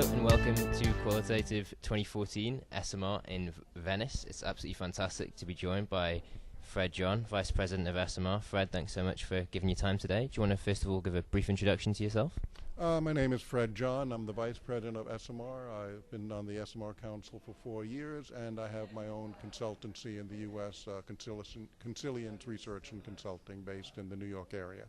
Hello and welcome to Qualitative 2014 SMR in Venice. It's absolutely fantastic to be joined by Fred John, Vice President of SMR. Fred, thanks so much for giving your time today. Do you want to first of all give a brief introduction to yourself? My name is Fred John. I'm the Vice President of SMR. I've been on the SMR Council for 4 years, and I have my own consultancy in the U.S., Consilience Research and Consulting, based in the New York area.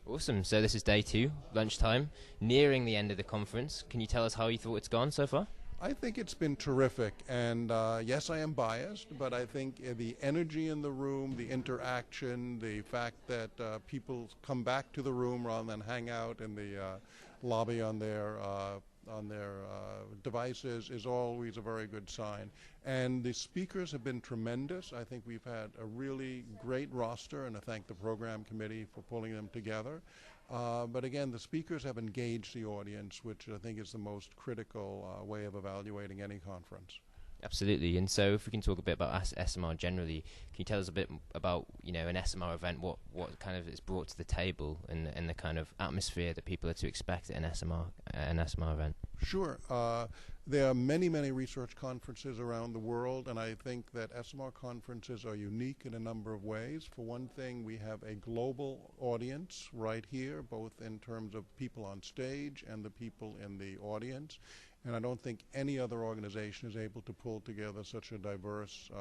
Awesome. So this is day 2, lunchtime, nearing the end of the conference. Can you tell us how you thought it's gone so far? I think it's been terrific, and yes, I am biased, but I think the energy in the room, the interaction, the fact that people come back to the room rather than hang out in the lobby on their devices is always a very good sign. And the speakers have been tremendous. I think we've had a really great roster, and I thank the program committee for pulling them together. But again, the speakers have engaged the audience, which I think is the most critical way of evaluating any conference. Absolutely. And so if we can talk a bit about SMR generally, can you tell us a bit about, an SMR event, what kind of is brought to the table and the kind of atmosphere that people are to expect at an SMR event? Sure. There are many, many research conferences around the world, and I think that SMR conferences are unique in a number of ways. For one thing, we have a global audience right here, both in terms of people on stage and the people in the audience. And I don't think any other organization is able to pull together such a diverse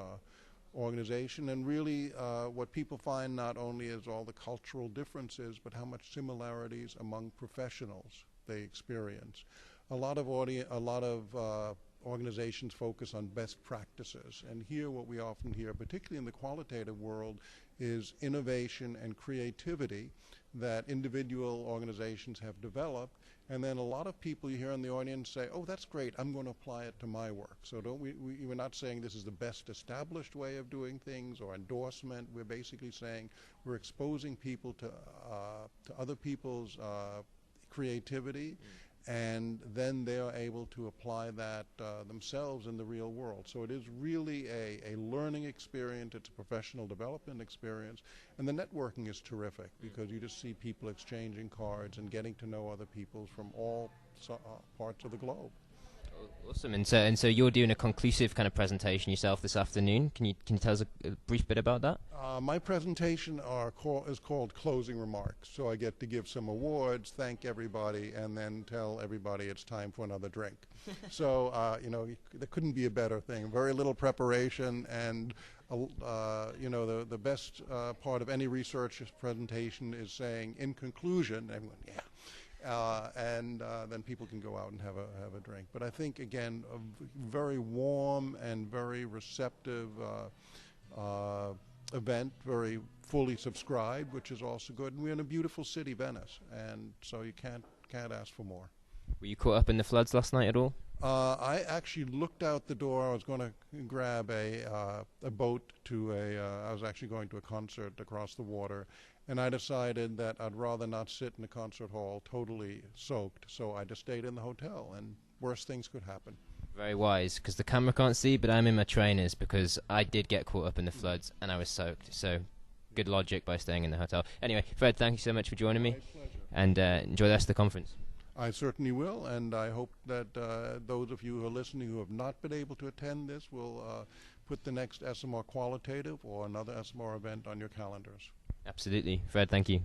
organization. And really, what people find not only is all the cultural differences, but how much similarities among professionals they experience. A lot of organizations focus on best practices, and here what we often hear, particularly in the qualitative world, is innovation and creativity that individual organizations have developed. And then a lot of people you hear in the audience say, oh, that's great, I'm going to apply it to my work. So we're not saying this is the best established way of doing things or endorsement. We're basically saying we're exposing people to other people's creativity, and then they are able to apply that themselves in the real world. So it is really a learning experience. It's a professional development experience. And the networking is terrific because you just see people exchanging cards and getting to know other people from all parts of the globe. Awesome. And so you're doing a conclusive kind of presentation yourself this afternoon. Can you tell us a brief bit about that? My presentation is called Closing Remarks. So I get to give some awards, thank everybody, and then tell everybody it's time for another drink. So, there couldn't be a better thing. Very little preparation, and the best part of any research presentation is saying, in conclusion, everyone, yeah. And then people can go out and have a drink. But I think, again, a very warm and very receptive event, very fully subscribed, which is also good. And we're in a beautiful city, Venice, and so you can't ask for more. Were you caught up in the floods last night at all? I actually looked out the door. I was going to grab a boat I was actually going to a concert across the water, and I decided that I'd rather not sit in a concert hall totally soaked, so I just stayed in the hotel, and worse things could happen. Very wise, because the camera can't see, but I'm in my trainers because I did get caught up in the floods and I was soaked, so good logic by staying in the hotel. Anyway, Fred, thank you so much for joining me, and enjoy the rest of the conference. I certainly will, and I hope that those of you who are listening who have not been able to attend this will put the next SMR Qualitative or another SMR event on your calendars. Absolutely. Fred, thank you.